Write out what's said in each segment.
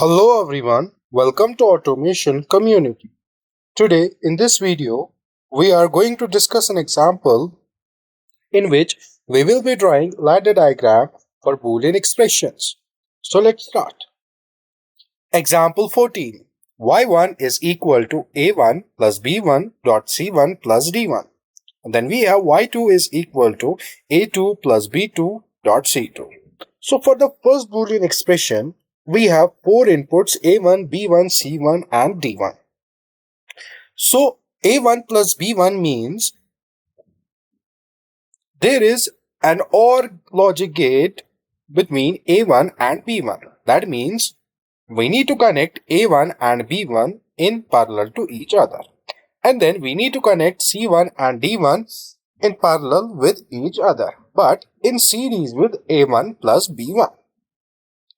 Hello everyone, welcome to Automation Community. Today in this video, we are going to discuss an example in which we will be drawing ladder diagram for Boolean expressions. So let's start. Example 14. y1 is equal to a1 plus b1 dot c1 plus d1. And then we have y2 is equal to a2 plus b2 dot c2. So for the first Boolean expression, we have four inputs a1, b1, c1 and d1. So a1 plus b1 means there is an OR logic gate between a1 and b1. That means we need to connect a1 and b1 in parallel to each other. And then we need to connect c1 and d1 in parallel with each other, but in series with a1 plus b1.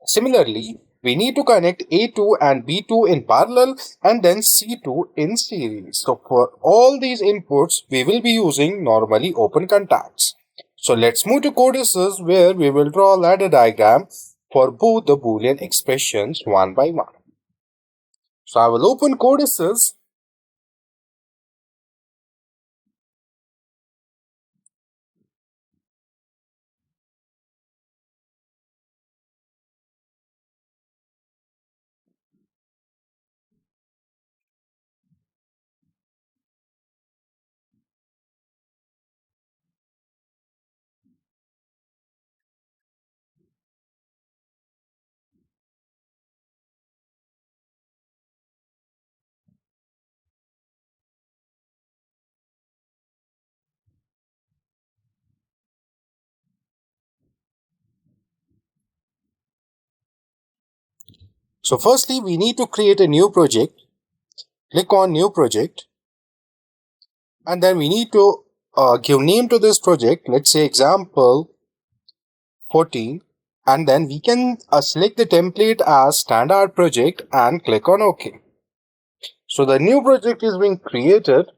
Similarly, we need to connect A2 and B2 in parallel and then C2 in series. So for all these inputs, we will be using normally open contacts. So let's move to CODESYS where we will draw a ladder diagram for both the Boolean expressions one by one. So I will open CODESYS. So firstly, we need to create a new project. Click on new project. And then we need to give name to this project. Let's say example 14, and then we can select the template as standard project and click on OK. So the new project is being created,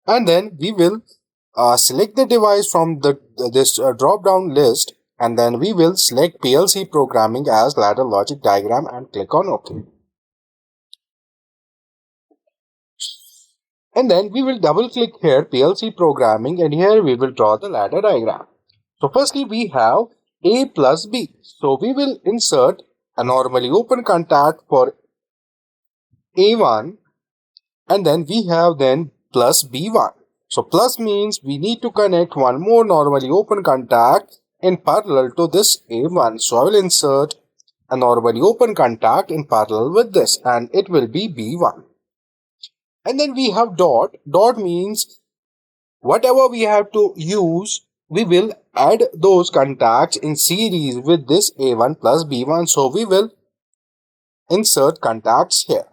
and then we will select the device from this drop down list, and then we will select PLC programming as ladder logic diagram and click on OK. And then we will double click here PLC programming, and here we will draw the ladder diagram. So firstly we have A plus B. So we will insert a normally open contact for A1, and then we have then plus B1. So plus means we need to connect one more normally open contact in parallel to this A1. So I will insert a normally open contact in parallel with this, and it will be B1. And then we have dot. Dot means whatever we have to use, we will add those contacts in series with this A1 plus B1. So we will insert contacts here.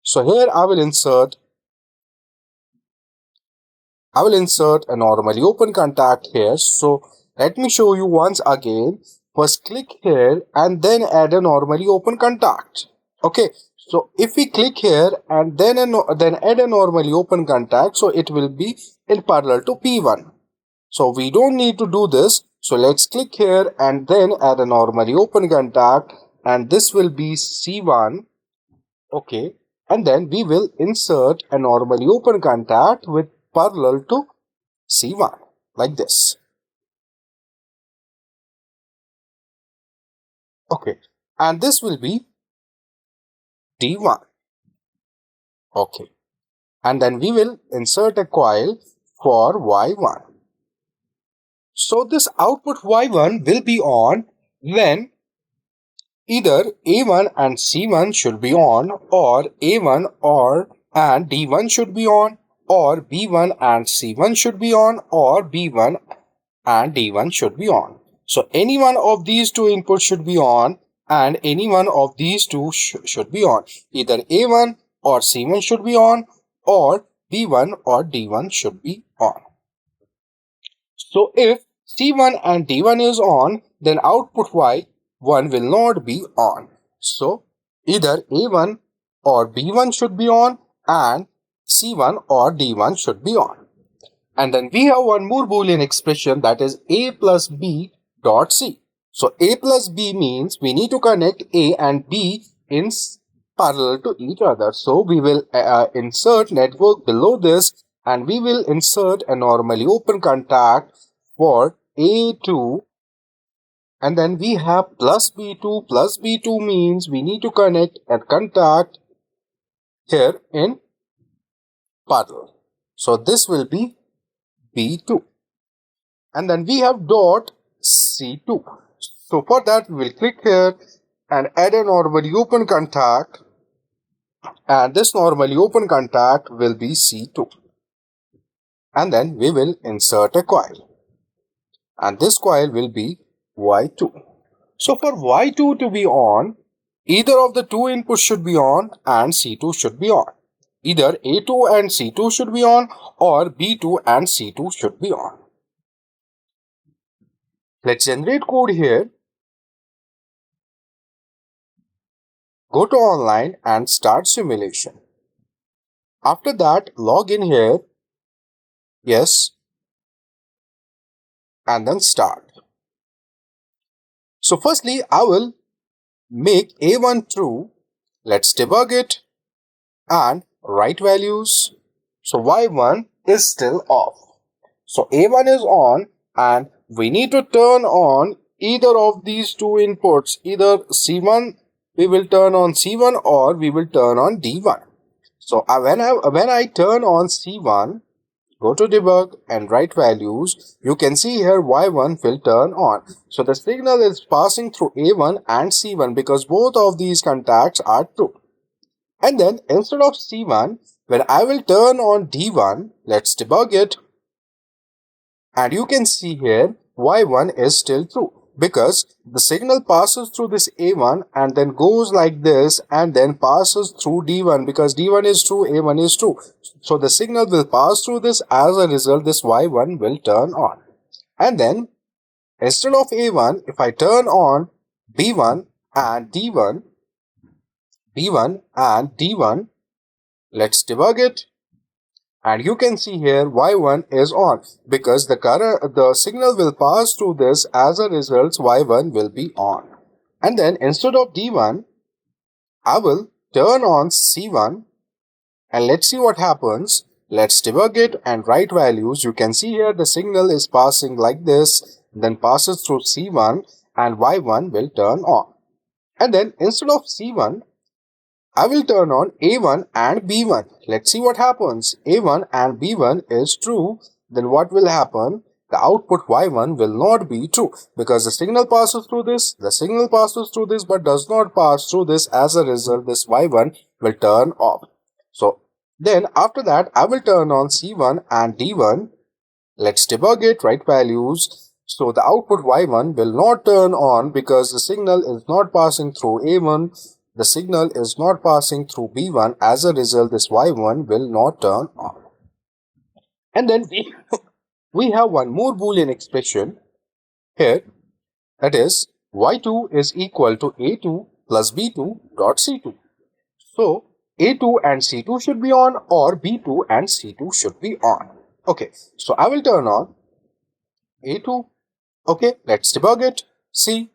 So here I will insert a normally open contact here. So let me show you once again. First click here and then add a normally open contact. Okay. So if we click here and then add a normally open contact, so it will be in parallel to P1. So we don't need to do this. So let's click here and then add a normally open contact, and this will be C1. Okay. And then we will insert a normally open contact with parallel to C1 like this. Okay. And this will be D1. Okay. And then we will insert a coil for Y1. So this output Y1 will be on when either A1 and C1 should be on, or A1 and D1 should be on, or B1 and C1 should be on, or B1 and D1 should be on. So any one of these two inputs should be on, and any one of these two should be on. Either A1 or C1 should be on, or B1 or D1 should be on. So if C1 and D1 is on, then output Y1 will not be on. So either A1 or B1 should be on, and C1 or D1 should be on. And then we have one more Boolean expression, that is A plus B dot C. So A plus B means we need to connect A and B in parallel to each other. So we will insert network below this, and we will insert a normally open contact for A2, and then we have plus B2. Plus B2 means we need to connect a contact here in parallel. So this will be B2. And then we have dot C2. So for that, we will click here and add a normally open contact, and this normally open contact will be C2. And then we will insert a coil, and this coil will be Y2. So for Y2 to be on, either of the two inputs should be on and C2 should be on. Either A2 and C2 should be on, or B2 and C2 should be on. Let's generate code here. Go to online and start simulation. After that, log in here. Yes. And then start. So firstly, I will make A1 true. Let's debug it and write values. So Y1 is still off. So A1 is on, and we need to turn on either of these two inputs. Either C1, we will turn on C1, or we will turn on D1. So when I turn on C1, go to debug and write values. You can see here Y1 will turn on. So the signal is passing through A1 and C1 because both of these contacts are true. And then instead of C1, when I will turn on D1, let's debug it. And you can see here Y1 is still true because the signal passes through this A1 and then goes like this and then passes through D1, because D1 is true, A1 is true. So the signal will pass through this. As a result, this Y1 will turn on. And then instead of A1, if I turn on B1 and D1, B1 and D1, let's debug it. And you can see here Y1 is on because the signal will pass through this. As a result, Y1 will be on. And then instead of D1, I will turn on C1, and let's see what happens. Let's debug it and write values. You can see here the signal is passing like this, then passes through C1, and Y1 will turn on. And then instead of C1, I will turn on A1 and B1. Let's see what happens. A1 and B1 is true. Then what will happen? The output Y1 will not be true because the signal passes through this. The signal passes through this but does not pass through this. As a result, this Y1 will turn off. So then after that, I will turn on C1 and D1. Let's debug it, write values. So the output Y1 will not turn on because the signal is not passing through A1. The signal is not passing through B1. As a result, this Y1 will not turn on. And then we have one more Boolean expression here. That is, Y2 is equal to A2 plus B2 dot C2. So A2 and C2 should be on, or B2 and C2 should be on. Okay, so I will turn on A2. Okay, let's debug it. See,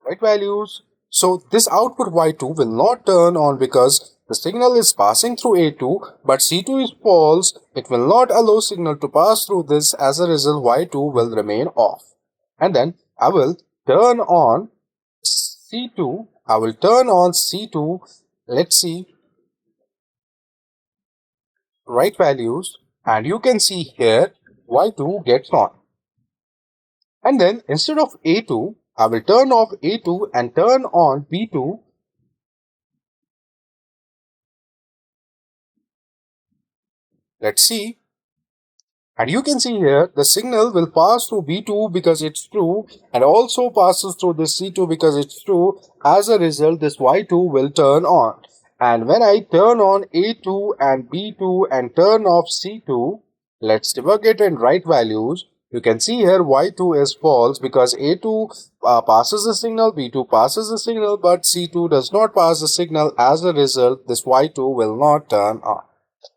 write values. So this output Y2 will not turn on because the signal is passing through A2, but C2 is false. It will not allow signal to pass through this. As a result, Y2 will remain off. And then I will turn on C2. I will turn on C2. Let's see. Write values. And you can see here Y2 gets on. And then instead of A2, I will turn off A2 and turn on B2. Let's see. And you can see here the signal will pass through B2 because it's true, and also passes through this C2 because it's true. As a result, this Y2 will turn on. And when I turn on A2 and B2 and turn off C2, let's debug it and write values. You can see here Y2 is false because A2 passes the signal, B2 passes the signal, but C2 does not pass the signal. As a result, this Y2 will not turn on.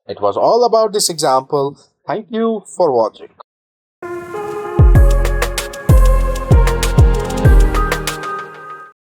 It was all about this example. Thank you for watching.